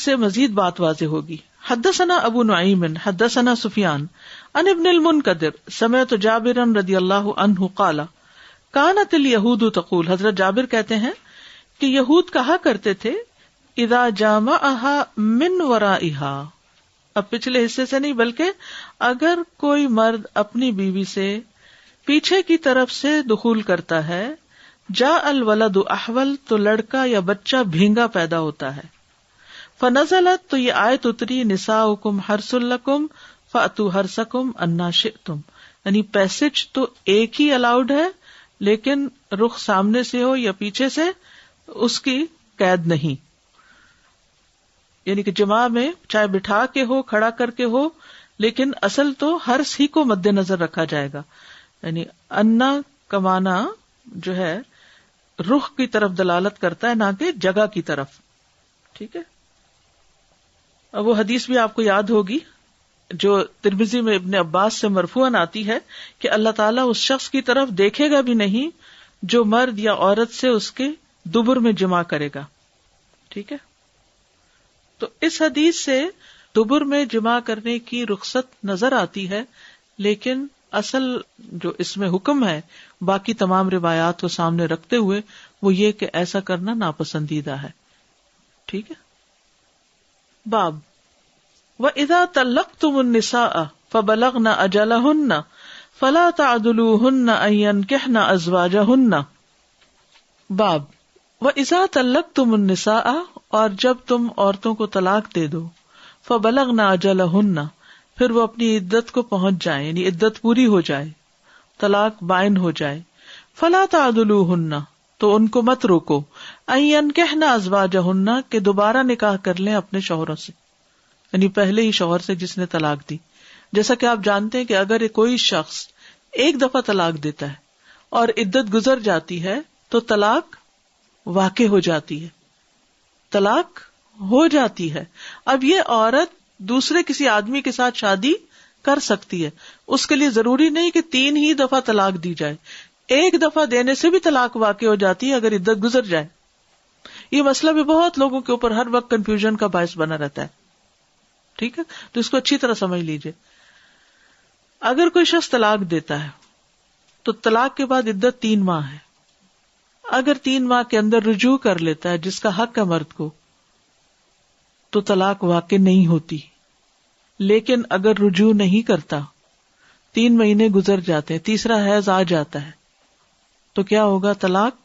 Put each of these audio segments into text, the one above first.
سے مزید بات واضح ہوگی. حدثنا ابو نعیم حدثنا سفیان عن ابن المنکدر سمعت جابرا رضی اللہ عنہ قال کانت الیہود تقول، حضرت جابر کہتے ہیں کہ یہود کہا کرتے تھے اذا جامعها من ورائها، اب پچھلے حصے سے نہیں بلکہ اگر کوئی مرد اپنی بیوی سے پیچھے کی طرف سے دخول کرتا ہے، جاء الولد احول، تو لڑکا یا بچہ بھینگا پیدا ہوتا ہے. فنزلت، تو یہ آیت اتری نساؤکم حرث لکم فأتوا حرثکم انا شئتم، یعنی پیسج تو ایک ہی الاؤڈ ہے لیکن رخ سامنے سے ہو یا پیچھے سے اس کی قید نہیں، یعنی کہ جماع میں چاہے بٹھا کے ہو کھڑا کر کے ہو، لیکن اصل تو حرث ہی کو مد نظر رکھا جائے گا. یعنی انا کا معنی جو ہے رخ کی طرف دلالت کرتا ہے، نہ کہ جگہ کی طرف. ٹھیک ہے. اب وہ حدیث بھی آپ کو یاد ہوگی جو ترمذی میں ابن عباس سے مرفوعاً آتی ہے کہ اللہ تعالیٰ اس شخص کی طرف دیکھے گا بھی نہیں جو مرد یا عورت سے اس کے دبر میں جمع کرے گا. ٹھیک ہے. تو اس حدیث سے دبر میں جمع کرنے کی رخصت نظر آتی ہے، لیکن اصل جو اس میں حکم ہے باقی تمام روایات کو سامنے رکھتے ہوئے وہ یہ کہ ایسا کرنا ناپسندیدہ ہے. ٹھیک ہے. باب وَإِذَا طَلَّقْتُمُ النِّسَاءَ فَبَلَغْنَ أَجَلَهُنَّ فَلَا تَعْضُلُوهُنَّ أَن يَنكِحْنَ أَزْوَاجَهُنَّ. باب وَإِذَا طَلَّقْتُمُ النِّسَاءَ، اور جب تم عورتوں کو طلاق دے دو، فَبَلَغْنَ أَجَلَهُنَّ، پھر وہ اپنی عدت کو پہنچ جائیں، یعنی عدت پوری ہو جائے، طلاق بائن ہو جائے. فَلَا تَعْضُلُوهُنَّ، تو ان کو مت روکو، أَن يَنكِحْنَ أَزْوَاجَهُنَّ، کہ دوبارہ نکاح کر لیں اپنے شوہروں سے، یعنی پہلے ہی شوہر سے جس نے طلاق دی. جیسا کہ آپ جانتے ہیں کہ اگر کوئی شخص ایک دفعہ طلاق دیتا ہے اور عدت گزر جاتی ہے تو طلاق واقع ہو جاتی ہے، طلاق ہو جاتی ہے. اب یہ عورت دوسرے کسی آدمی کے ساتھ شادی کر سکتی ہے، اس کے لیے ضروری نہیں کہ 3 ہی دفعہ طلاق دی جائے، ایک دفعہ دینے سے بھی طلاق واقع ہو جاتی ہے اگر عدت گزر جائے. یہ مسئلہ بھی بہت لوگوں کے اوپر ہر وقت کنفیوژن کا باعث بنا رہتا ہے. ٹھیک ہے. تو اس کو اچھی طرح سمجھ لیجئے. اگر کوئی شخص طلاق دیتا ہے تو طلاق کے بعد عدت 3 ماہ ہے. اگر 3 ماہ کے اندر رجوع کر لیتا ہے جس کا حق ہے مرد کو، تو طلاق واقع نہیں ہوتی. لیکن اگر رجوع نہیں کرتا، 3 مہینے گزر جاتے ہیں، تیسرا حیض آ جاتا ہے، تو کیا ہوگا؟ طلاق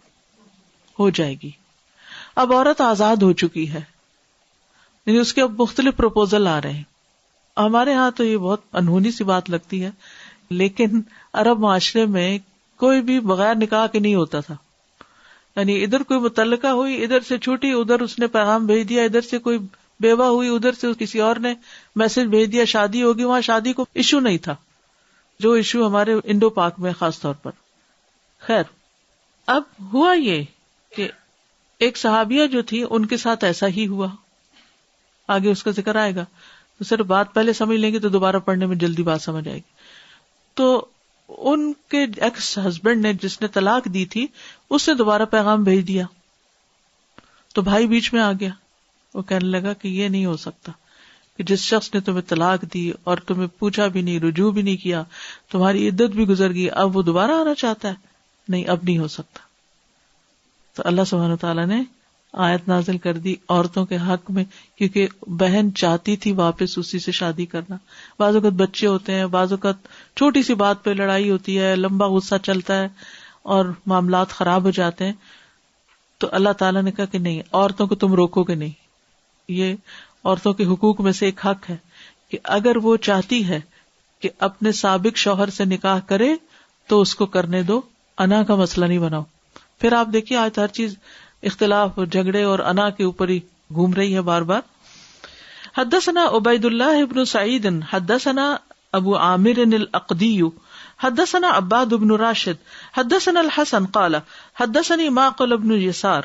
ہو جائے گی. اب عورت آزاد ہو چکی ہے، یعنی اس کے اب مختلف پروپوزل آ رہے ہیں. ہمارے ہاں تو یہ بہت انہونی سی بات لگتی ہے، لیکن عرب معاشرے میں کوئی بھی بغیر نکاح کے نہیں ہوتا تھا. یعنی ادھر کوئی متعلقہ ہوئی، ادھر سے چھوٹی، ادھر اس نے پیغام بھیج دیا، ادھر سے کوئی بیوہ ہوئی، ادھر سے کسی اور نے میسج بھیج دیا شادی ہوگی. وہاں شادی کو ایشو نہیں تھا، جو ایشو ہمارے انڈو پاک میں خاص طور پر. خیر، اب ہوا یہ کہ ایک صحابیہ جو تھی ان کے ساتھ ایسا ہی ہوا. آگے اس کا ذکر آئے گا، تو صرف بات پہلے سمجھ لیں گے تو دوبارہ پڑھنے میں جلدی بات سمجھ آئے گی. تو ان کے ایکس ہسبینڈ نے، جس نے طلاق دی تھی، اس نے دوبارہ پیغام بھیج دیا. تو بھائی بیچ میں آ گیا. وہ کہنے لگا کہ یہ نہیں ہو سکتا کہ جس شخص نے تمہیں طلاق دی اور تمہیں پوچھا بھی نہیں، رجوع بھی نہیں کیا، تمہاری عدت بھی گزر گئی، اب وہ دوبارہ آنا چاہتا ہے. نہیں، اب نہیں ہو سکتا. تو اللہ سبحانہ وتعالیٰ نے آیت نازل کر دی عورتوں کے حق میں، کیونکہ بہن چاہتی تھی واپس اسی سے شادی کرنا. بعض اوقات بچے ہوتے ہیں، بعض اوقات چھوٹی سی بات پہ لڑائی ہوتی ہے، لمبا غصہ چلتا ہے اور معاملات خراب ہو جاتے ہیں. تو اللہ تعالیٰ نے کہا کہ نہیں، عورتوں کو تم روکو گے نہیں. یہ عورتوں کے حقوق میں سے ایک حق ہے کہ اگر وہ چاہتی ہے کہ اپنے سابق شوہر سے نکاح کرے تو اس کو کرنے دو، انا کا مسئلہ نہیں بناؤ. پھر آپ دیکھیے آج ہر چیز اختلاف اور جھگڑے اور انا کے اوپر ہی گھوم رہی ہے بار بار. حدثنا عبید اللہ بن سعید حدثنا ابو عامر الاقدی حدثنا عباد بن راشد حدثنا الحسن قال حدثني معقل بن یسار.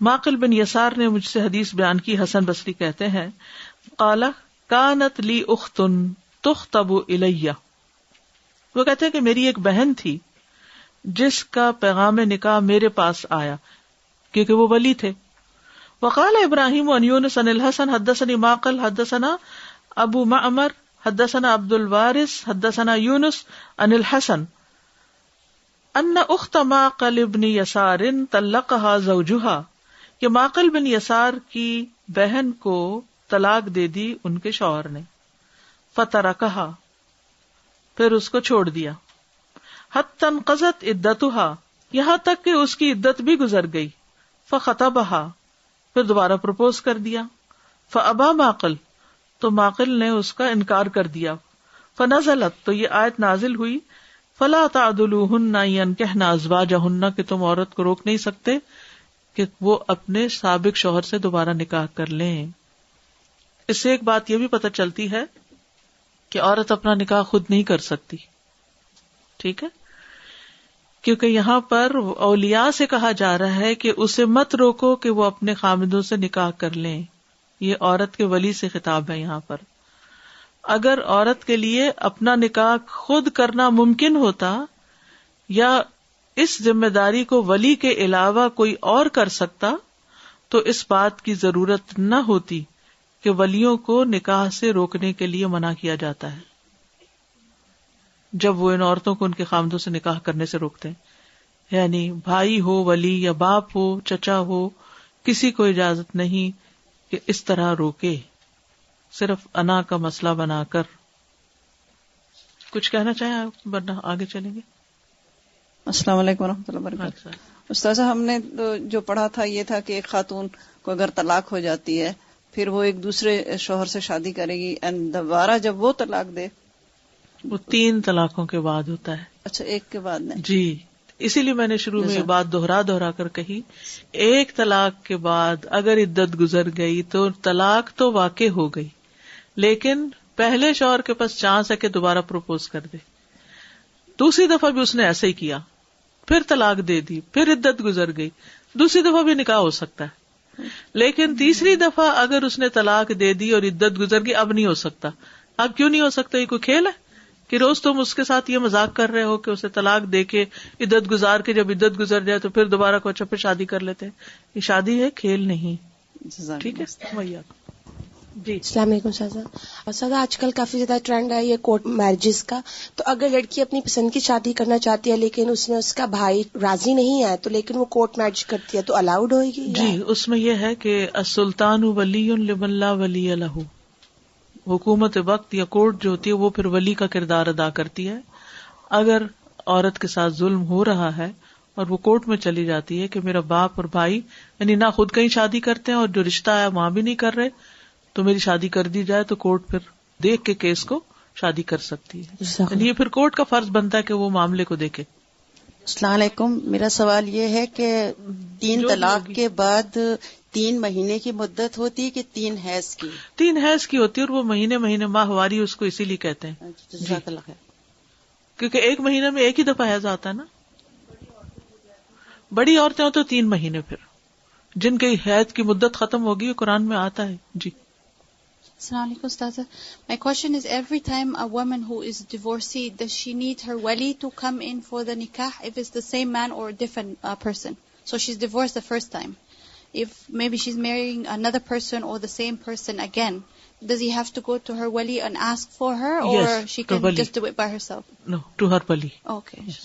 معقل بن یسار نے مجھ سے حدیث بیان کی. حسن بصری کہتے ہیں قال كانت لی اخت تخطب الی، وہ کہتے ہیں کہ میری ایک بہن تھی جس کا پیغام نکاح میرے پاس آیا، کیونکہ وہ ولی تھے. وقال ابراہیم عن یونس عن الحسن حدثني معقل حدثنا ابو معمر حدثنا عبد الوارث حدثنا یونس عن الحسن ان اخت معقل بن یسار طلقها زوجها کہ معقل بن یسار کی بہن کو طلاق دے دی ان کے شوہر نے. فترکها پھر اس کو چھوڑ دیا. حتی انقضت عدتها یہاں تک کہ اس کی عدت بھی گزر گئی. فخطبها پھر دوبارہ پرپوز کر دیا. فابا معقل تو معقل نے اس کا انکار کر دیا. فنزلت تو یہ آیت نازل ہوئی فلا تعدلوهن ينكحن ازواجهن کہ تم عورت کو روک نہیں سکتے کہ وہ اپنے سابق شوہر سے دوبارہ نکاح کر لیں. اس سے ایک بات یہ بھی پتہ چلتی ہے کہ عورت اپنا نکاح خود نہیں کر سکتی. ٹھیک ہے، کیونکہ یہاں پر اولیاء سے کہا جا رہا ہے کہ اسے مت روکو کہ وہ اپنے خامدوں سے نکاح کر لیں. یہ عورت کے ولی سے خطاب ہے یہاں پر. اگر عورت کے لیے اپنا نکاح خود کرنا ممکن ہوتا یا اس ذمہ داری کو ولی کے علاوہ کوئی اور کر سکتا تو اس بات کی ضرورت نہ ہوتی کہ ولیوں کو نکاح سے روکنے کے لیے منع کیا جاتا ہے جب وہ ان عورتوں کو ان کے خامدوں سے نکاح کرنے سے روکتے ہیں. یعنی بھائی ہو ولی یا باپ ہو چچا ہو، کسی کو اجازت نہیں کہ اس طرح روکے، صرف انا کا مسئلہ بنا کر. کچھ کہنا چاہیں آپ ورنہ آگے چلیں گے؟ السلام علیکم ورحمۃ اللہ وبرکاتہ. استاذہ ہم نے جو پڑھا تھا یہ تھا کہ ایک خاتون کو اگر طلاق ہو جاتی ہے پھر وہ ایک دوسرے شوہر سے شادی کرے گی اینڈ دوبارہ جب وہ طلاق دے، وہ 3 طلاقوں کے بعد ہوتا ہے. اچھا ایک کے بعد نہیں جی، اسی لیے میں نے شروع میں یہ بات دوہرا کر کہی. ایک طلاق کے بعد اگر عدت گزر گئی تو طلاق تو واقع ہو گئی، لیکن پہلے شوہر کے پاس چانس ہے کہ دوبارہ پروپوز کر دے. دوسری دفعہ بھی اس نے ایسے ہی کیا، پھر طلاق دے دی، پھر عدت گزر گئی، دوسری دفعہ بھی نکاح ہو سکتا ہے. لیکن تیسری دفعہ اگر اس نے طلاق دے دی اور عدت گزر گئی اب نہیں ہو سکتا. اب کیوں نہیں ہو سکتا؟ یہ کوئی کھیل ہے کہ روز تم اس کے ساتھ یہ مذاق کر رہے ہو کہ اسے طلاق دے کے عدت گزار کے جب عدت گزر جائے تو پھر دوبارہ کو اچھا پھر شادی کر لیتے ہیں. یہ شادی ہے، کھیل نہیں. ٹھیک ہے جی. السلام علیکم سازا. آج کل کافی زیادہ ٹرینڈ ہے یہ کورٹ میرجز کا. تو اگر لڑکی اپنی پسند کی شادی کرنا چاہتی ہے لیکن اس میں اس کا بھائی راضی نہیں ہے تو لیکن وہ کورٹ میرج کرتی ہے تو الاؤڈ ہوئے گی؟ جی، اس میں یہ ہے کہ السلطان ولی لمن لا ولی لہ. حکومت وقت یا کورٹ جو ہوتی ہے وہ پھر ولی کا کردار ادا کرتی ہے. اگر عورت کے ساتھ ظلم ہو رہا ہے اور وہ کورٹ میں چلی جاتی ہے کہ میرا باپ اور بھائی یعنی نہ خود کہیں شادی کرتے ہیں اور جو رشتہ ہے وہاں بھی نہیں کر رہے تو میری شادی کر دی جائے، تو کورٹ پھر دیکھ کے کیس کو شادی کر سکتی ہے. یعنی یہ پھر کورٹ کا فرض بنتا ہے کہ وہ معاملے کو دیکھے. السلام علیکم. میرا سوال یہ ہے کہ 3 طلاق کے بعد 3 مہینے کی مدت ہوتی ہے کہ 3 حیض کی؟ 3 حیض کی ہوتی ہے اور وہ مہینے ماہواری اس کو اسی لیے کہتے ہیں. جزاک اللہ خیر. کیونکہ ایک مہینے میں ایک ہی دفعہ حیض آتا ہے نا. بڑی عورتیں ہو تو 3 مہینے، پھر جن کی حیض کی مدت ختم ہوگی قرآن میں آتا ہے. جی. Assalamu alaikum, Ustazah. My question is, every time a woman who is divorcee, does she need her wali to come in for the nikah if it's the same man or a different person? So she's divorced the first time. If maybe she's marrying another person or the same person again, does he have to go to her wali and ask for her, or yes, she can just do it by herself? No, to her wali. Okay. Yes.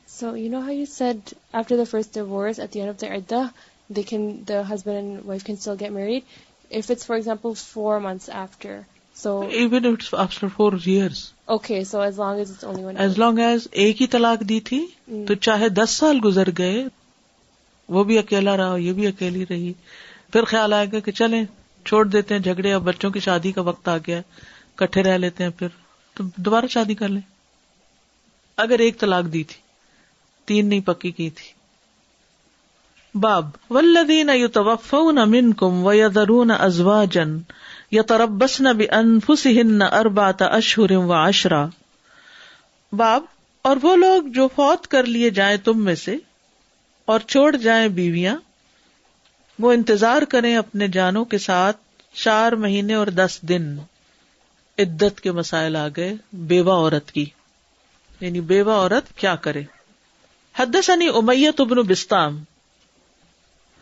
So you know how you said after the first divorce, at the end of the iddah, the husband and wife can still get married. If it's, for example, 4 months after, so even if it's after 4 years. Okay, so as long as it's only 1 year. As long as ایک ہی طلاق دی تھی تو چاہے 10 سال گزر گئے، وہ بھی اکیلا رہا یہ بھی اکیلی رہی، پھر خیال آئے گا کہ چلیں چھوڑ دیتے ہیں جھگڑے، اب بچوں کی شادی کا وقت آ گیا، کٹھے رہ لیتے ہیں، پھر تو دوبارہ شادی کر لیں. اگر ایک طلاق دی تھی، 3 نہیں پکی کی تھی. باب والذین یتوفون منکم ویذرون ازواجا یتربصن بانفسہن 4 اشہر و10. باب اور وہ لوگ جو فوت کر لیے جائیں تم میں سے اور چھوڑ جائیں بیویاں، وہ انتظار کریں اپنے جانوں کے ساتھ 4 مہینے اور 10 دن. عدت کے مسائل آ گئے بیوہ عورت کی، یعنی بیوہ عورت کیا کرے. حدثنی امیہ بن بسطام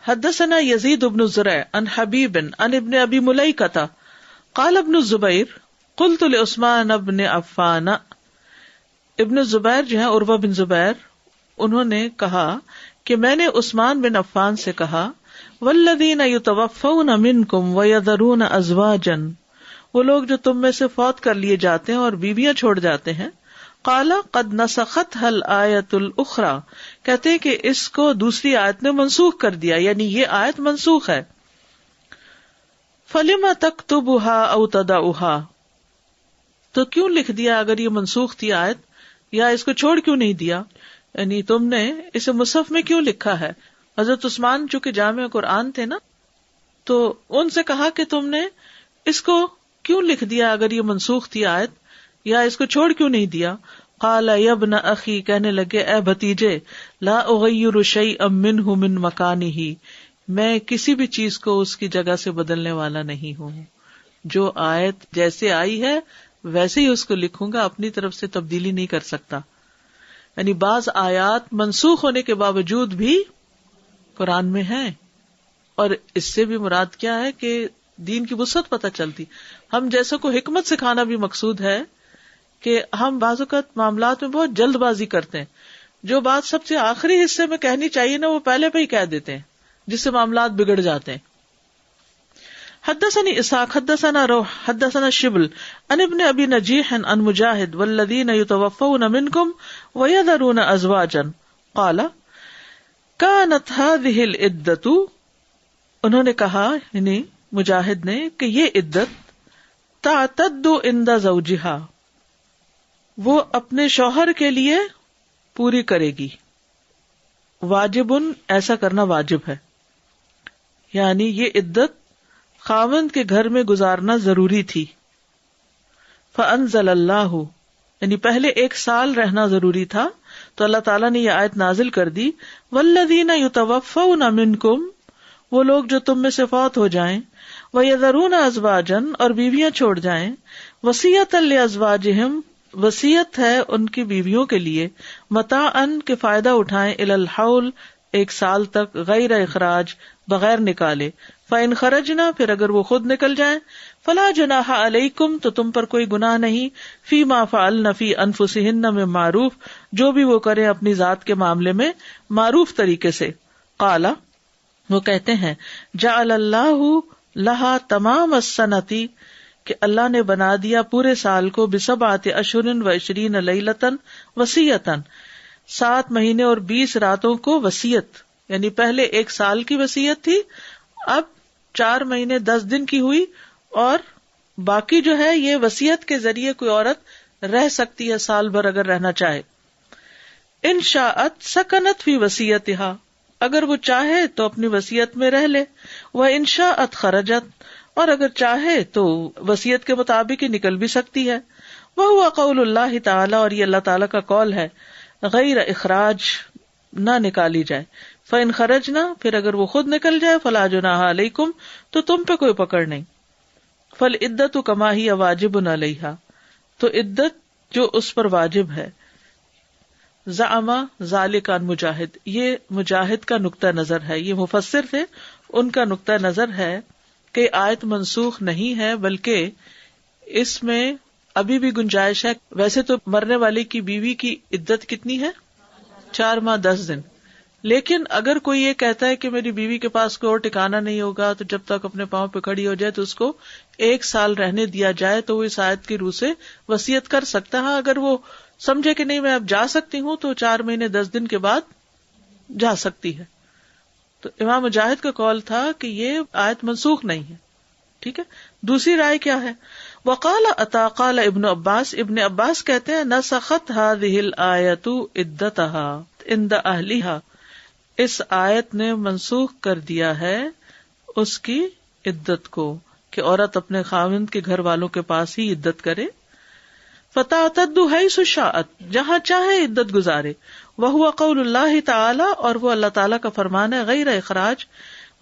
حدثنا یزید بن زرع عن حبیب عن ابن ابی ملیکۃ قال ابن الزبیر قلت لعثمان بن عفان. ابن الزبیر جو ہے عروہ بن زبیر، انہوں نے کہا کہ میں نے عثمان بن عفان سے کہا والذین یتوفون منکم ویذرون ازواجا، وہ لوگ جو تم میں سے فوت کر لیے جاتے ہیں اور بیویاں چھوڑ جاتے ہیں. قال قد نسختها الآیۃ الاخری، کہتے ہیں کہ اس کو دوسری آیت نے منسوخ کر دیا، یعنی یہ آیت منسوخ ہے. فلم تکتبها او تدعها، تو کیوں لکھ دیا اگر یہ منسوخ تھی آیت، یا اس کو چھوڑ کیوں نہیں دیا، یعنی تم نے اسے مصحف میں کیوں لکھا ہے. حضرت عثمان چونکہ جامع قرآن تھے نا، تو ان سے کہا کہ تم نے اس کو کیوں لکھ دیا اگر یہ منسوخ تھی آیت، یا اس کو چھوڑ کیوں نہیں دیا. قال یا ابن اخی، کہنے لگے اے بھتیجے، لا اغیر شیئا منہ من مکانہ، میں کسی بھی چیز کو اس کی جگہ سے بدلنے والا نہیں ہوں، جو آیت جیسے آئی ہے ویسے ہی اس کو لکھوں گا، اپنی طرف سے تبدیلی نہیں کر سکتا. یعنی بعض آیات منسوخ ہونے کے باوجود بھی قرآن میں ہیں، اور اس سے بھی مراد کیا ہے کہ دین کی وسعت پتہ چلتی. ہم جیسا کو حکمت سکھانا بھی مقصود ہے کہ ہم بعض اوقات معاملات میں بہت جلد بازی کرتے ہیں، جو بات سب سے آخری حصے میں کہنی چاہیے نا وہ پہلے پہ ہی کہہ دیتے ہیں، جس سے معاملات بگڑ جاتے ہیں. حدثني اسحاق حدثنا روح حدثنا شبل عن ابن ابي نجيح عن مجاهد والذين يتوفون منكم ويذرون ازواجا قال كانت هذه العدة، انہوں نے کہا یعنی مجاہد نے کہ یہ عدت تعتد عند زوجها، وہ اپنے شوہر کے لیے پوری کرے گی. واجبن، ایسا کرنا واجب ہے، یعنی یہ عدت خاوند کے گھر میں گزارنا ضروری تھی. فانزل اللہ، یعنی پہلے 1 سال رہنا ضروری تھا تو اللہ تعالیٰ نے یہ آیت نازل کر دی والذین یتوفون منکم، وہ لوگ جو تم میں سے فوت ہو جائیں، ویذرون ازواجا، اور بیویاں چھوڑ جائیں، وصیۃ لازواجہم، وصیت ہے ان کی بیویوں کے لیے، متاعن، کے فائدہ اٹھائیں، الی الحول، 1 سال تک، غیر اخراج، بغیر نکالے. فَإِنْ خَرَجْنَا، پھر اگر وہ خود نکل جائیں، فَلَا جُنَاحَ عَلَيْكُمْ، تو تم پر کوئی گناہ نہیں، فِي مَا فَعَلْنَ فِي أَنفُسِهِنَّ مِن مَعْرُوف، جو بھی وہ کریں اپنی ذات کے معاملے میں معروف طریقے سے. قَالَ، وہ کہتے ہیں، جَعَلَ اللَّهُ لَهَا تَمَامَ السَّنَةِ، کہ اللہ نے بنا دیا پورے سال کو ب7 اشہر و20 لیلۃ وصیۃً، 7 مہینے اور 20 راتوں کو وصیت، یعنی پہلے 1 سال کی وصیت تھی، اب 4 مہینے 10 دن کی ہوئی، اور باقی جو ہے یہ وصیت کے ذریعے کوئی عورت رہ سکتی ہے سال بھر اگر رہنا چاہے. ان شاءت سکنت فی وصیتها، اگر وہ چاہے تو اپنی وصیت میں رہ لے، وان شاءت خرجت، اور اگر چاہے تو وصیت کے مطابق ہی نکل بھی سکتی ہے. وہو قول اللہ تعالی، اور یہ اللہ تعالی کا قول ہے، غیر اخراج، نہ نکالی جائے. فَإِنْ خَرَجْنَا، پھر اگر وہ خود نکل جائے، فَلَا جُنَاحَ عَلَيْكُمْ، تو تم پہ کوئی پکڑ نہیں. فَالْعِدَّةُ كَمَا هِيَ وَاجِبٌ عَلَيْهَا، تو عدت جو اس پر واجب ہے. زعما ذالک عن مجاہد، یہ مجاہد کا نقطہ نظر ہے، یہ مفسر تھے، ان کا نقطہ نظر ہے کہ آیت منسوخ نہیں ہے، بلکہ اس میں ابھی بھی گنجائش ہے. ویسے تو مرنے والے کی بیوی کی عدت کتنی ہے؟ 4 ماہ 10 دن. لیکن اگر کوئی یہ کہتا ہے کہ میری بیوی کے پاس کوئی اور ٹھکانہ نہیں ہوگا، تو جب تک اپنے پاؤں پہ کھڑی ہو جائے تو اس کو 1 سال رہنے دیا جائے، تو وہ اس آیت کی روح سے وصیت کر سکتا ہے. اگر وہ سمجھے کہ نہیں میں اب جا سکتی ہوں، تو 4 مہینے 10 دن کے بعد جا سکتی ہے. تو امام مجاہد کا قول تھا کہ یہ آیت منسوخ نہیں ہے. ٹھیک ہے. دوسری رائے کیا ہے؟ وقال عطا قال ابن عباس، ابن عباس کہتے ہیں نسخت هذه الآیۃ عدتها عند اہلها، اس آیت نے منسوخ کر دیا ہے اس کی عدت کو، کہ عورت اپنے خاوند کے گھر والوں کے پاس ہی عدت کرے. فتعتد حیث شاءت، جہاں چاہے عدت گزارے. وہو قول اللہ تعالی، اور وہ اللہ تعالیٰ کا فرمان ہے، غیر اخراج،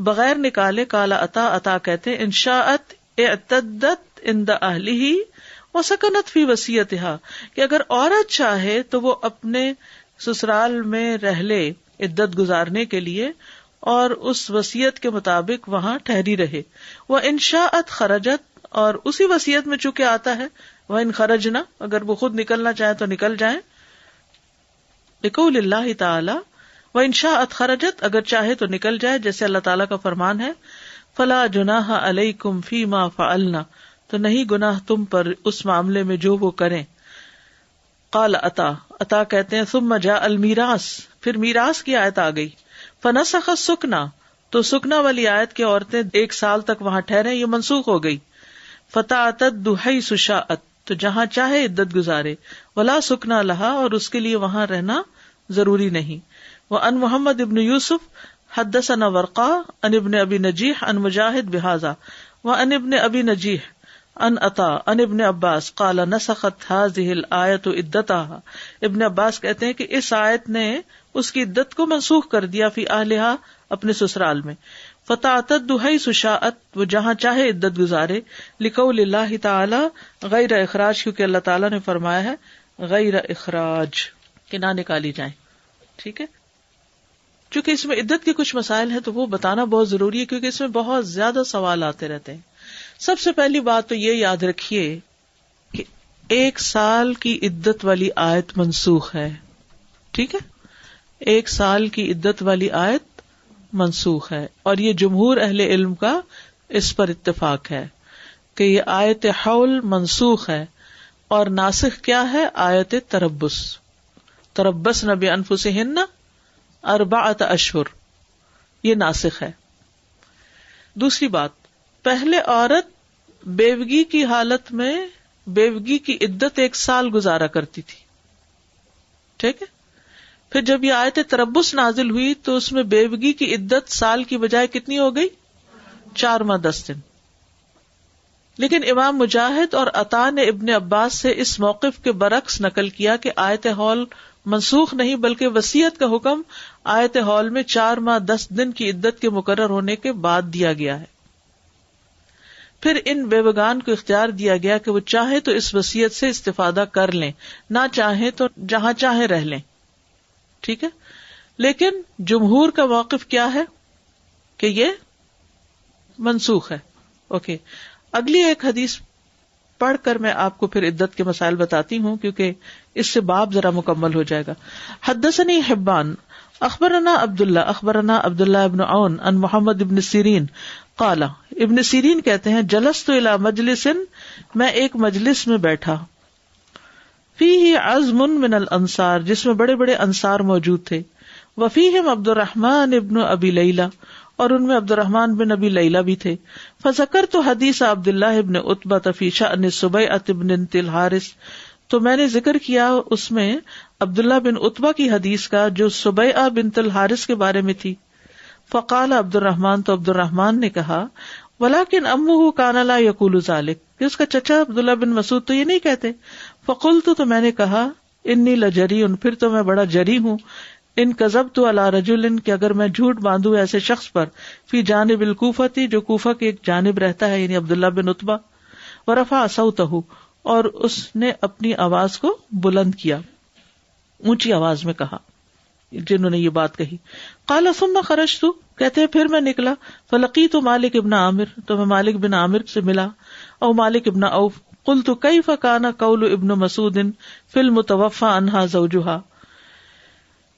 بغیر نکالے. قال عطا کہتے ہیں ان شاءت اعتدت عند اہلہ وسکنت فی وصیتها، کہ اگر عورت چاہے تو وہ اپنے سسرال میں رہ لے عدت گزارنے کے لیے، اور اس وصیت کے مطابق وہاں ٹھہری رہے. وہ انشاءت خرجت، اور اسی وصیت میں چونکہ آتا ہے وہ ان خرجنا، اگر وہ خود نکلنا چاہیں تو نکل جائیں. لقول اللہ تعالی و انشاءت خرجت، اگر چاہے تو نکل جائے، جیسے اللہ تعالیٰ کا فرمان ہے فلا جناح علیکم فیما فعلنا، تو نہیں گناہ تم پر اس معاملے میں جو وہ کریں. قال عطا کہتے ہیں ثم جاء المیراث، پھر میراث کی آیت آ گئی. فنسخ السکنا، تو سکنا والی آیت کی عورتیں 1 سال تک وہاں ٹھہریں، یہ منسوخ ہو گئی. فتعتد حیث شاءت، تو جہاں چاہے عدت گزارے. ولا سکنا لہا، اور اس کے لیے وہاں رہنا ضروری نہیں. وعن محمد ابن یوسف حدثنا ورقا عن ابن ابی نجیح عن مجاہد بہذا وعن ابن ابی نجیح عن عطا عن ابن عباس قال نسخت هذه الآیت عدتها. ابن عباس کہتے ہیں کہ اس آیت نے اس کی عدت کو منسوخ کر دیا فی اہلہا، اپنے سسرال میں. فتعتد حیث شاءت، وہ جہاں چاہے عدت گزارے. لقول اللہ تعالی غیر اخراج، کیونکہ اللہ تعالیٰ نے فرمایا ہے غیر اخراج کہ نہ نکالی جائیں. ٹھیک ہے، چونکہ اس میں عدت کے کچھ مسائل ہیں تو وہ بتانا بہت ضروری ہے، کیونکہ اس میں بہت زیادہ سوال آتے رہتے ہیں. سب سے پہلی بات تو یہ یاد رکھیے کہ 1 سال کی عدت والی آیت منسوخ ہے. ٹھیک ہے، 1 سال کی عدت والی آیت منسوخ ہے، اور یہ جمہور اہل علم کا اس پر اتفاق ہے کہ یہ آیت حول منسوخ ہے. اور ناسخ کیا ہے؟ آیت تربص، تربصن بانفسہن 4 اشہر، یہ ناسخ ہے. دوسری بات، پہلے عورت بیوگی کی حالت میں بیوگی کی عدت 1 سال گزارا کرتی تھی. ٹھیک ہے، پھر جب یہ آیت تربص نازل ہوئی تو اس میں بیوگی کی عدت سال کی بجائے کتنی ہو گئی؟ 4 ماہ 10 دن. لیکن امام مجاہد اور عطا نے ابن عباس سے اس موقف کے برعکس نقل کیا کہ آیت حول منسوخ نہیں، بلکہ وصیت کا حکم آیت حول میں 4 ماہ 10 دن کی عدت کے مقرر ہونے کے بعد دیا گیا ہے. پھر ان بیوگان کو اختیار دیا گیا کہ وہ چاہے تو اس وصیت سے استفادہ کر لیں، نہ چاہیں تو جہاں چاہیں رہ لیں. ٹھیک ہے، لیکن جمہور کا موقف کیا ہے کہ یہ منسوخ ہے. اوکے، اگلی ایک حدیث پڑھ کر میں آپ کو پھر عدت کے مسائل بتاتی ہوں، کیونکہ اس سے باب ذرا مکمل ہو جائے گا. حدثنی حبان اخبرنا عبداللہ ابن عون عن محمد ابن سیرین قال، ابن سیرین کہتے ہیں جلست الی مجلس، میں ایک مجلس میں بیٹھا، فیہ عزم من الانصار، جس میں بڑے بڑے انصار موجود تھے، وفیہم عبد الرحمن ابن ابی لیلہ، اور ان میں عبد الرحمن بن ابی لیلہ بھی تھے. فذکرت حدیث عبداللہ ابن عتبہ فی شأن سبیعۃ بنت الحارث، تو میں نے ذکر کیا اس میں عبداللہ بن عتبہ کی حدیث کا جو سبیعہ بنت الحارث کے بارے میں تھی. فقال عبد الرحمن، تو عبد الرحمن نے کہا ولکن امہ کان لا یقول ذلک، کہ اس کا چچا عبداللہ بن مسعود تو یہ نہیں کہتے. فقلت، تو میں نے کہا انی لجریء، پھر تو میں بڑا جری ہوں، ان کذبت علی رجل، کہ اگر میں جھوٹ باندھوں ایسے شخص پر، فی جانب الکوفہ، جو کوفہ کی ایک جانب رہتا ہے، یعنی عبداللہ بن عتبہ، ورفع صوتہ، اور اس نے اپنی آواز کو بلند کیا، اونچی آواز میں کہا جنہوں نے یہ بات کہی. قال ثم خرجت، کہتے ہیں پھر میں نکلا، فلقیت مالک ابن عامر، تو میں مالک بن عامر سے ملا، او مالک ابن عوف. قلت کیف کان قول ابن مسعود فی المتوفی عنہا زوجہا،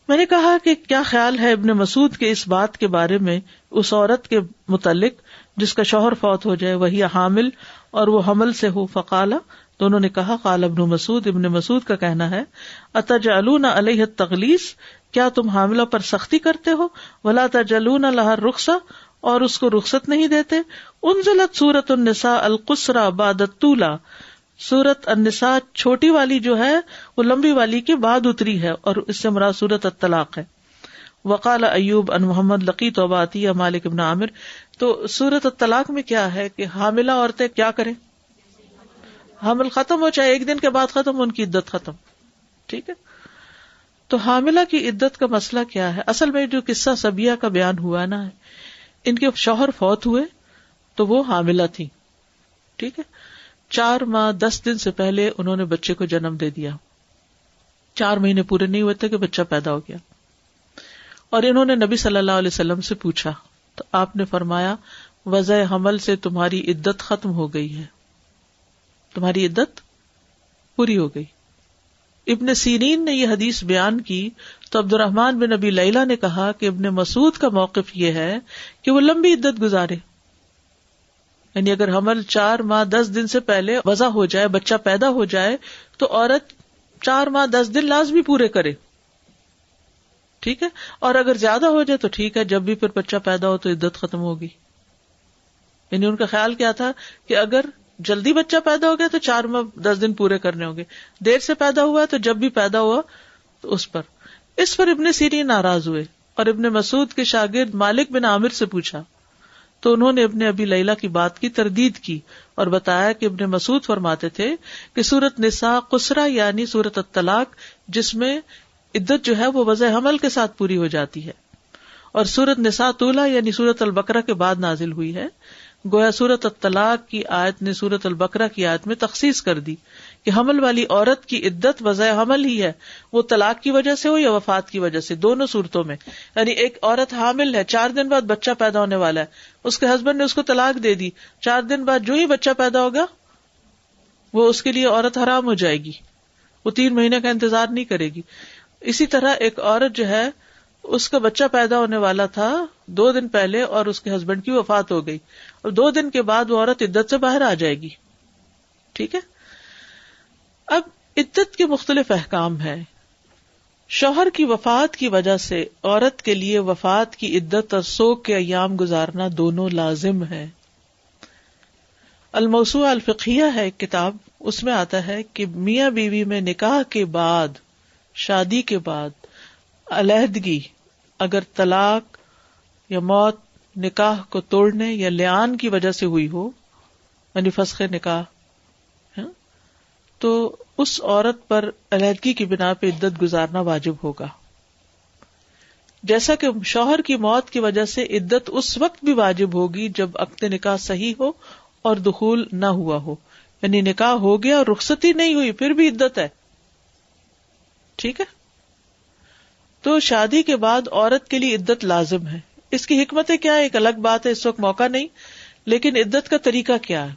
میں نے کہا کہ کیا خیال ہے ابن مسعود کے اس بات کے بارے میں اس عورت کے متعلق جس کا شوہر فوت ہو جائے، وہی حامل اور وہ حمل سے ہو. فقال، تو انہوں نے کہا قال ابن مسعود، ابن مسعود کا کہنا ہے اتجعلون علیہ التغلیظ، کیا تم حاملہ پر سختی کرتے ہو، ولا تجعلون لها الرخصہ، اور اس کو رخصت نہیں دیتے. انزلت سورۃ النساء القصرى بعد الطولى، سورۃ النساء چھوٹی والی جو ہے وہ لمبی والی کے بعد اتری ہے، اور اس سے مراد سورۃ الطلاق ہے. وقال ایوب ان محمد لقیت ابا عطیہ مالک ابن عامر، تو سورۃ الطلاق میں کیا ہے کہ حاملہ عورتیں کیا کریں، حمل ختم ہو چاہے 1 دن کے بعد ختم، ان کی عدت ختم. ٹھیک ہے، تو حاملہ کی عدت کا مسئلہ کیا ہے؟ اصل میں جو قصہ سبیہ کا بیان ہوا نا، ان کے شوہر فوت ہوئے تو وہ حاملہ تھی. ٹھیک ہے، 4 ماہ 10 دن سے پہلے انہوں نے بچے کو جنم دے دیا، 4 مہینے پورے نہیں ہوئے تھے کہ بچہ پیدا ہو گیا. اور انہوں نے نبی صلی اللہ علیہ وسلم سے پوچھا تو آپ نے فرمایا وضع حمل سے تمہاری عدت ختم ہو گئی ہے، تمہاری عدت پوری ہو گئی. ابن سیرین نے یہ حدیث بیان کی تو عبد الرحمن بن ابی لیلہ نے کہا کہ ابن مسعود کا موقف یہ ہے کہ وہ لمبی عدت گزارے، یعنی اگر حمل 4 ماہ 10 دن سے پہلے وضع ہو جائے، بچہ پیدا ہو جائے، تو عورت 4 ماہ 10 دن لازمی پورے کرے، ٹھیک ہے. اور اگر زیادہ ہو جائے تو ٹھیک ہے، جب بھی پھر بچہ پیدا ہو تو عدت ختم ہوگی. یعنی ان کا خیال کیا تھا کہ اگر جلدی بچہ پیدا ہو گیا تو 4 ماہ 10 دن پورے کرنے ہوں گے، دیر سے پیدا ہوا تو جب بھی پیدا ہوا تو اس پر ابن سیرین ناراض ہوئے اور ابن مسعود کے شاگرد مالک بن عامر سے پوچھا تو انہوں نے ابن ابی لیلہ کی بات کی تردید کی اور بتایا کہ ابن مسعود فرماتے تھے کہ سورۃ نساء قصرہ یعنی سورۃ الطلاق جس میں عدت جو ہے وہ وضع حمل کے ساتھ پوری ہو جاتی ہے، اور سورۃ نساء طولہ یعنی سورۃ البقرہ کے بعد نازل ہوئی ہے. گویا سورۃ الطلاق کی آیت نے سورۃ البقرہ کی آیت میں تخصیص کر دی کہ حمل والی عورت کی عدت وضع حمل ہی ہے، وہ طلاق کی وجہ سے ہو یا وفات کی وجہ سے، دونوں صورتوں میں. یعنی ایک عورت حامل ہے، 4 دن بعد بچہ پیدا ہونے والا ہے، اس کے ہسبینڈ نے اس کو طلاق دے دی، 4 دن بعد جو ہی بچہ پیدا ہوگا وہ اس کے لیے عورت حرام ہو جائے گی، وہ 3 مہینے کا انتظار نہیں کرے گی. اسی طرح ایک عورت جو ہے اس کا بچہ پیدا ہونے والا تھا 2 دن پہلے اور اس کے ہسبینڈ کی وفات ہو گئی، اور 2 دن کے بعد وہ عورت عدت سے باہر آ جائے گی. ٹھیک ہے. اب عدت کے مختلف احکام ہیں. شوہر کی وفات کی وجہ سے عورت کے لیے وفات کی عدت اور سوگ کے ایام گزارنا دونوں لازم ہے. الموسوعہ الفقہیہ ہے ایک کتاب، اس میں آتا ہے کہ میاں بیوی میں نکاح کے بعد، شادی کے بعد علیحدگی اگر طلاق یا موت، نکاح کو توڑنے یا لعان کی وجہ سے ہوئی ہو، یعنی فسخ نکاح، تو اس عورت پر علیحدگی کی بنا پہ عدت گزارنا واجب ہوگا. جیسا کہ شوہر کی موت کی وجہ سے عدت اس وقت بھی واجب ہوگی جب عقد نکاح صحیح ہو اور دخول نہ ہوا ہو، یعنی نکاح ہو گیا اور رخصتی نہیں ہوئی پھر بھی عدت ہے. ٹھیک ہے. تو شادی کے بعد عورت کے لیے عدت لازم ہے. اس کی حکمتیں کیا ہے ایک الگ بات ہے، اس وقت موقع نہیں، لیکن عدت کا طریقہ کیا ہے.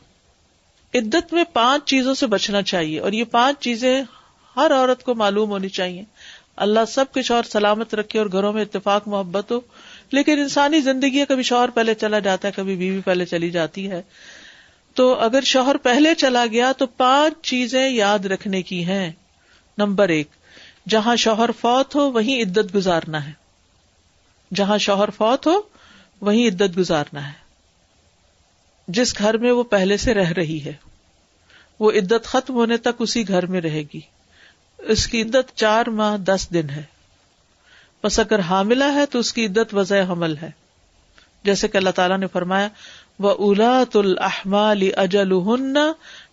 عدت میں 5 چیزوں سے بچنا چاہیے، اور یہ 5 چیزیں ہر عورت کو معلوم ہونی چاہیے. اللہ سب کے شوہر سلامت رکھے اور گھروں میں اتفاق محبت ہو، لیکن انسانی زندگی ہے، کبھی شوہر پہلے چلا جاتا ہے، کبھی بیوی پہلے چلی جاتی ہے. تو اگر شوہر پہلے چلا گیا تو 5 چیزیں یاد رکھنے کی ہیں. نمبر 1، جہاں شوہر فوت ہو وہیں عدت گزارنا ہے. جہاں شوہر فوت ہو وہیں عدت گزارنا ہے. جس گھر میں وہ پہلے سے رہ رہی ہے وہ عدت ختم ہونے تک اسی گھر میں رہے گی. اس کی عدت 4 ماہ 10 دن ہے. بس اگر حاملہ ہے تو اس کی عدت وضع حمل ہے، جیسے کہ اللہ تعالیٰ نے فرمایا وَأُولَاتُ الْأَحْمَالِ أَجَلُهُنَّ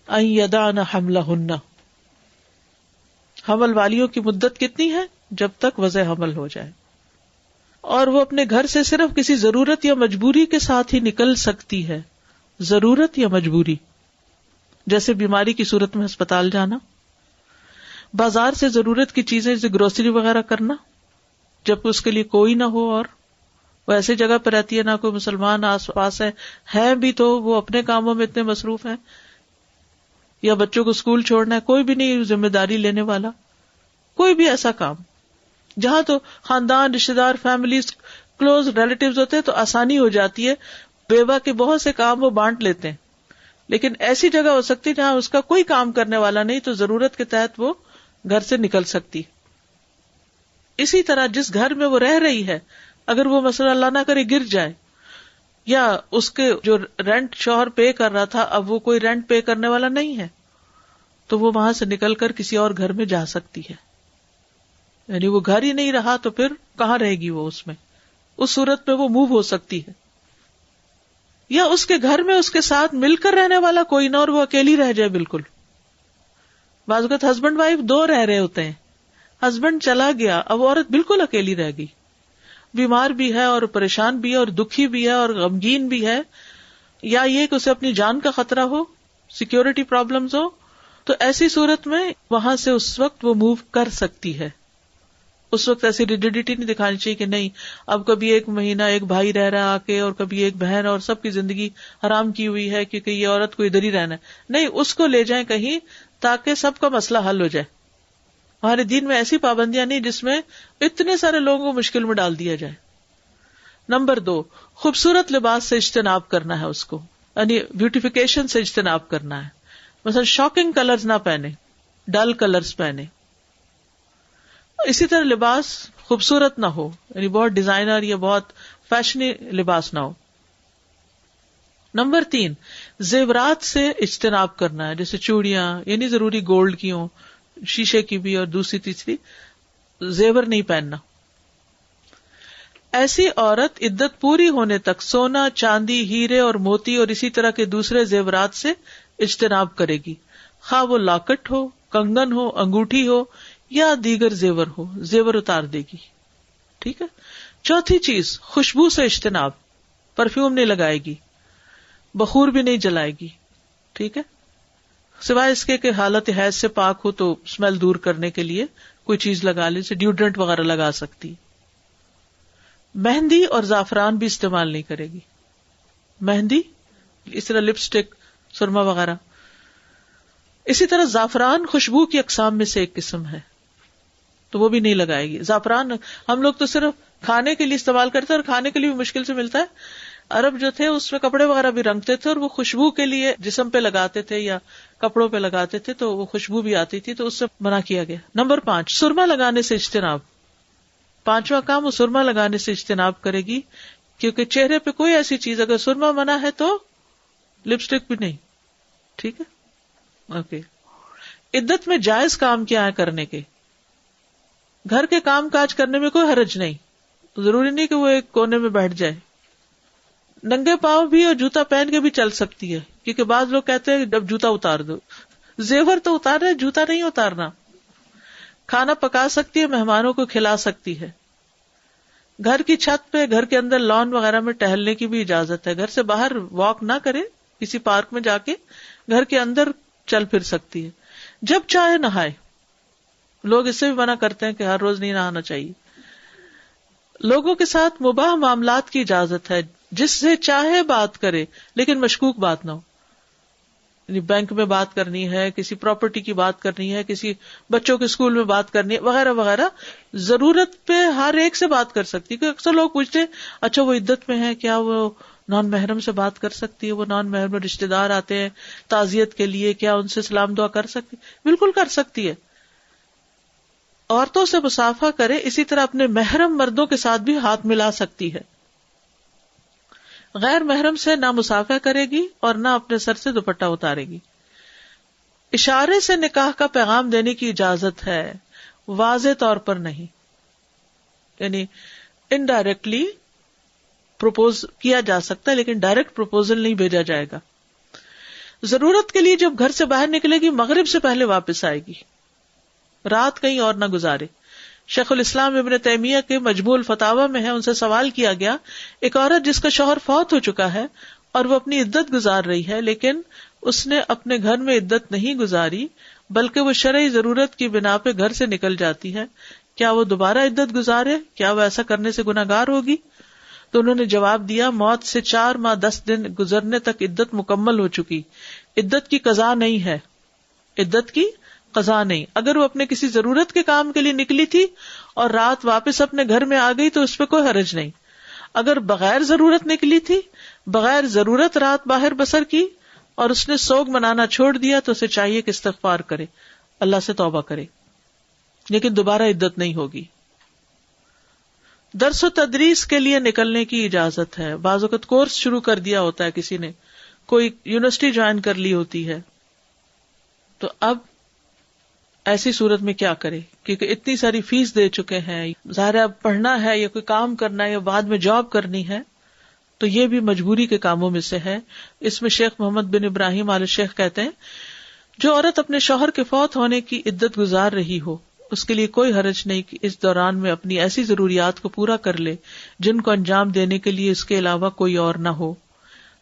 أَن يَضَعْنَ حَمْلَهُنَّ. حمل والیوں کی مدت کتنی ہے؟ جب تک وضع حمل ہو جائے، اور وہ اپنے گھر سے صرف کسی ضرورت یا مجبوری کے ساتھ ہی نکل سکتی ہے. ضرورت یا مجبوری، جیسے بیماری کی صورت میں ہسپتال جانا، بازار سے ضرورت کی چیزیں جیسے گروسری وغیرہ کرنا جب اس کے لیے کوئی نہ ہو، اور وہ ایسی جگہ پہ رہتی ہے نہ کوئی مسلمان آس پاس ہے بھی تو وہ اپنے کاموں میں اتنے مصروف ہیں، یا بچوں کو اسکول چھوڑنا ہے، کوئی بھی نہیں ذمہ داری لینے والا. کوئی بھی ایسا کام جہاں تو خاندان، رشتے دار، فیملیز، کلوز ریلیٹیوز ہوتے ہیں تو آسانی ہو جاتی ہے. بیوہ کے بہت سے کام وہ بانٹ لیتے ہیں، لیکن ایسی جگہ ہو سکتی جہاں اس کا کوئی کام کرنے والا نہیں تو ضرورت کے تحت وہ گھر سے نکل سکتی. اسی طرح جس گھر میں وہ رہ رہی ہے اگر وہ مثلا اللہ نہ کرے گر جائے، یا اس کے جو رینٹ شوہر پے کر رہا تھا اب وہ کوئی رینٹ پے کرنے والا نہیں ہے، تو وہ وہاں سے نکل کر کسی اور گھر میں جا سکتی ہے. یعنی وہ گھر ہی نہیں رہا تو پھر کہاں رہے گی وہ، اس صورت میں وہ موو ہو سکتی ہے. یا اس کے گھر میں اس کے ساتھ مل کر رہنے والا کوئی نہ اور وہ اکیلی رہ جائے بالکل. بعض اوقات ہسبینڈ وائف 2 رہ رہے ہوتے ہیں، ہسبینڈ چلا گیا اب عورت بالکل اکیلی رہ گئی، بیمار بھی ہے اور پریشان بھی ہے اور دکھی بھی ہے اور غمگین بھی ہے، یا یہ کہ اسے اپنی جان کا خطرہ ہو، سیکیورٹی پرابلمز ہو، تو ایسی صورت میں وہاں سے اس وقت وہ موو کر سکتی ہے. اس وقت ایسی ریجیڈیٹی نہیں دکھانی چاہیے کہ نہیں اب کبھی ایک مہینہ ایک بھائی رہ رہا آ کے اور کبھی ایک بہن، اور سب کی زندگی حرام کی ہوئی ہے کیونکہ یہ عورت کو ادھر ہی رہنا ہے. نہیں، اس کو لے جائیں کہیں تاکہ سب کا مسئلہ حل ہو جائے. ہمارے دین میں ایسی پابندیاں نہیں جس میں اتنے سارے لوگوں کو مشکل میں ڈال دیا جائے. نمبر 2، خوبصورت لباس سے اجتناب کرنا ہے، اس کو یعنی بیوٹیفیکیشن سے اجتناب کرنا ہے. مثلا شاکنگ کلرز نہ پہنے، ڈل کلرز پہنے. اسی طرح لباس خوبصورت نہ ہو، یعنی بہت ڈیزائنر یا بہت فیشنی لباس نہ ہو. نمبر 3، زیورات سے اجتناب کرنا ہے، جیسے چوڑیاں، یعنی ضروری گولڈ کی ہوں، شیشے کی بھی، اور دوسری تیسری زیور نہیں پہننا. ایسی عورت عدت پوری ہونے تک سونا، چاندی، ہیرے اور موتی اور اسی طرح کے دوسرے زیورات سے اجتناب کرے گی، خواہ وہ لاکٹ ہو، کنگن ہو، انگوٹھی ہو یا دیگر زیور ہو، زیور اتار دے گی. ٹھیک ہے. چوتھی چیز، خوشبو سے اجتناب، پرفیوم نہیں لگائے گی، بخور بھی نہیں جلائے گی. ٹھیک ہے، سوائے اس کے کہ حالت حیض سے پاک ہو تو اسمیل دور کرنے کے لیے کوئی چیز لگا لے، جیسے ڈیوڈرنٹ وغیرہ لگا سکتی. مہندی اور زعفران بھی استعمال نہیں کرے گی. مہندی، اس طرح لپسٹک، سرما وغیرہ. اسی طرح زعفران خوشبو کی اقسام میں سے ایک قسم ہے تو وہ بھی نہیں لگائے گی. زعفران ہم لوگ تو صرف کھانے کے لیے استعمال کرتے ہیں، اور کھانے کے لیے بھی مشکل سے ملتا ہے. عرب جو تھے اس میں کپڑے وغیرہ بھی رنگتے تھے، اور وہ خوشبو کے لیے جسم پہ لگاتے تھے یا کپڑوں پہ لگاتے تھے تو وہ خوشبو بھی آتی تھی، تو اس سے منع کیا گیا. نمبر 5، سرما لگانے سے اجتناب. 5واں کام، وہ سرما لگانے سے اجتناب کرے گی، کیونکہ چہرے پہ کوئی ایسی چیز اگر سرما منع ہے تو لپسٹک بھی نہیں. ٹھیک ہے، اوکے. عدت میں جائز کام کیا ہے کرنے کے؟ گھر کے کام کاج کرنے میں کوئی حرج نہیں، ضروری نہیں کہ وہ ایک کونے میں بیٹھ جائے. ننگے پاؤں بھی اور جوتا پہن کے بھی چل سکتی ہے، کیونکہ بعض لوگ کہتے ہیں جب جوتا اتار دو. زیور تو اتار رہے، جوتا نہیں اتارنا. کھانا پکا سکتی ہے، مہمانوں کو کھلا سکتی ہے. گھر کی چھت پہ، گھر کے اندر لان وغیرہ میں ٹہلنے کی بھی اجازت ہے. گھر سے باہر واک نہ کرے، کسی پارک میں جا کے گھر کے اندر چل پھر سکتی ہے. جب چاہے نہائے. لوگ اس سے بھی منع کرتے ہیں کہ ہر روز نہیں نہانا چاہیے. لوگوں کے ساتھ مباح معاملات کی اجازت ہے، جس سے چاہے بات کرے لیکن مشکوک بات نہ ہو. یعنی بینک میں بات کرنی ہے، کسی پراپرٹی کی بات کرنی ہے، کسی بچوں کے اسکول میں بات کرنی ہے وغیرہ وغیرہ. ضرورت پہ ہر ایک سے بات کر سکتی. کیونکہ اکثر لوگ پوچھتے ہیں اچھا وہ عدت میں ہے، کیا وہ نان محرم سے بات کر سکتی ہے؟ وہ نان محرم رشتے دار آتے ہیں تعزیت کے لیے، کیا ان سے سلام دعا کر سکتی؟ بالکل کر سکتی ہے. عورتوں سے مصافحہ کرے، اسی طرح اپنے محرم مردوں کے ساتھ بھی ہاتھ ملا سکتی ہے. غیر محرم سے نہ مصافحہ کرے گی اور نہ اپنے سر سے دوپٹہ اتارے گی. اشارے سے نکاح کا پیغام دینے کی اجازت ہے، واضح طور پر نہیں. یعنی انڈائریکٹلی پروپوز کیا جا سکتا ہے لیکن ڈائریکٹ پروپوزل نہیں بھیجا جائے گا. ضرورت کے لیے جب گھر سے باہر نکلے گی مغرب سے پہلے واپس آئے گی، رات کہیں اور نہ گزارے. شیخ الاسلام ابن تیمیہ کے مجموع الفتاوی میں ہے، ان سے سوال کیا گیا ایک عورت جس کا شوہر فوت ہو چکا ہے اور وہ اپنی عدت گزار رہی ہے، لیکن اس نے اپنے گھر میں عدت نہیں گزاری بلکہ وہ شرعی ضرورت کی بنا پہ گھر سے نکل جاتی ہے، کیا وہ دوبارہ عدت گزارے؟ کیا وہ ایسا کرنے سے گناہگار ہوگی؟ تو انہوں نے جواب دیا، موت سے 4 ماہ 10 دن گزرنے تک عدت مکمل ہو چکی، عدت کی قضا نہیں ہے، عدت کی قضا نہیں. اگر وہ اپنے کسی ضرورت کے کام کے لیے نکلی تھی اور رات واپس اپنے گھر میں آ گئی تو اس پہ کوئی حرج نہیں. اگر بغیر ضرورت نکلی تھی، بغیر ضرورت رات باہر بسر کی اور اس نے سوگ منانا چھوڑ دیا تو اسے چاہیے کہ استغفار کرے، اللہ سے توبہ کرے، لیکن دوبارہ عدت نہیں ہوگی. درس و تدریس کے لیے نکلنے کی اجازت ہے. بعض وقت کورس شروع کر دیا ہوتا ہے، کسی نے کوئی یونیورسٹی جوائن کر لی ہوتی ہے، تو اب ایسی صورت میں کیا کرے؟ کیونکہ اتنی ساری فیس دے چکے ہیں، ظاہر اب پڑھنا ہے یا کوئی کام کرنا ہے یا بعد میں جاب کرنی ہے، تو یہ بھی مجبوری کے کاموں میں سے ہے. اس میں شیخ محمد بن ابراہیم آل شیخ کہتے ہیں جو عورت اپنے شوہر کے فوت ہونے کی عدت گزار رہی ہو اس کے لیے کوئی حرج نہیں کہ اس دوران میں اپنی ایسی ضروریات کو پورا کر لے جن کو انجام دینے کے لیے اس کے علاوہ کوئی اور نہ ہو.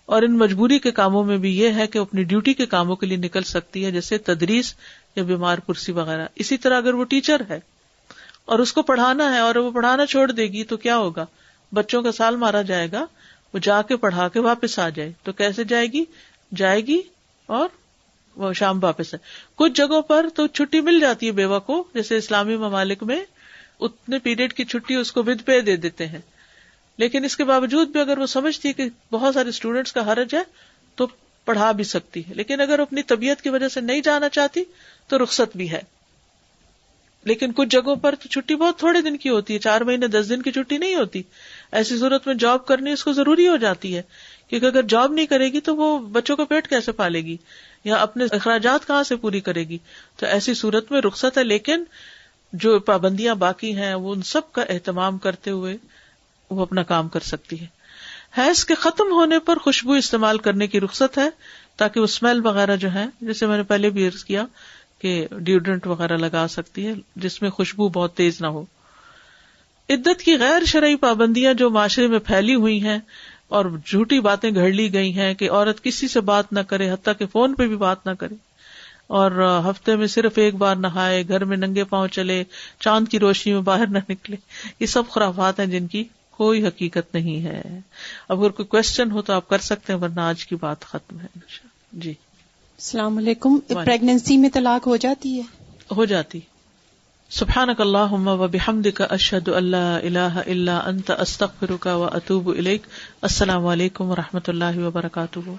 اور ان مجبوری کے کاموں میں بھی یہ ہے کہ اپنی ڈیوٹی کے کاموں کے لیے نکل سکتی ہے، جیسے تدریس یا بیمار پرسی وغیرہ. اسی طرح اگر وہ ٹیچر ہے اور اس کو پڑھانا ہے اور وہ پڑھانا چھوڑ دے گی تو کیا ہوگا؟ بچوں کا سال مارا جائے گا. وہ جا کے پڑھا کے واپس آ جائے تو کیسے جائے گی اور وہ شام واپس ہے. کچھ جگہوں پر تو چھٹی مل جاتی ہے بیوہ کو، جیسے اسلامی ممالک میں اتنے پیریڈ کی چھٹی اس کو ود پے دے دیتے ہیں، لیکن اس کے باوجود بھی اگر وہ سمجھتی ہے کہ بہت سارے اسٹوڈینٹس کا حرج ہے تو پڑھا بھی سکتی ہے. لیکن اگر اپنی طبیعت کی وجہ سے نہیں جانا چاہتی تو رخصت بھی ہے. لیکن کچھ جگہوں پر تو چھٹی بہت تھوڑے دن کی ہوتی ہے، 4 مہینے 10 دن کی چھٹی نہیں ہوتی. ایسی صورت میں جاب کرنی اس کو ضروری ہو جاتی ہے، کیونکہ اگر جاب نہیں کرے گی تو وہ بچوں کا پیٹ کیسے پالے گی یا اپنے اخراجات کہاں سے پوری کرے گی. تو ایسی صورت میں رخصت ہے، لیکن جو پابندیاں باقی ہیں وہ ان سب کا اہتمام کرتے ہوئے وہ اپنا کام کر سکتی ہے. حیض کے ختم ہونے پر خوشبو استعمال کرنے کی رخصت ہے تاکہ وہ اسمیل وغیرہ جو ہے، جیسے میں نے پہلے بھی عرض کیا کہ ڈیوڈرنٹ وغیرہ لگا سکتی ہے جس میں خوشبو بہت تیز نہ ہو. عدت کی غیر شرعی پابندیاں جو معاشرے میں پھیلی ہوئی ہیں اور جھوٹی باتیں گھڑ لی گئی ہیں کہ عورت کسی سے بات نہ کرے، حتیٰ کہ فون پہ بھی بات نہ کرے، اور ہفتے میں صرف ایک بار نہائے، گھر میں ننگے پاؤں چلے، چاند کی روشنی میں باہر نہ نکلے، یہ سب خرافات ہیں جن کی کوئی حقیقت نہیں ہے. اب اگر کوئی کوشچن ہو تو آپ کر سکتے ہیں، ورنہ آج کی بات ختم ہے. جی السلام علیکم. پریگننسی میں طلاق ہو جاتی ہے؟ ہو جاتی. سبحانک اللہم و بحمدک اشہد ان لا الہ الا انت استغفرک و اتوب الیک. السلام علیکم و رحمۃ اللہ وبرکاتہ.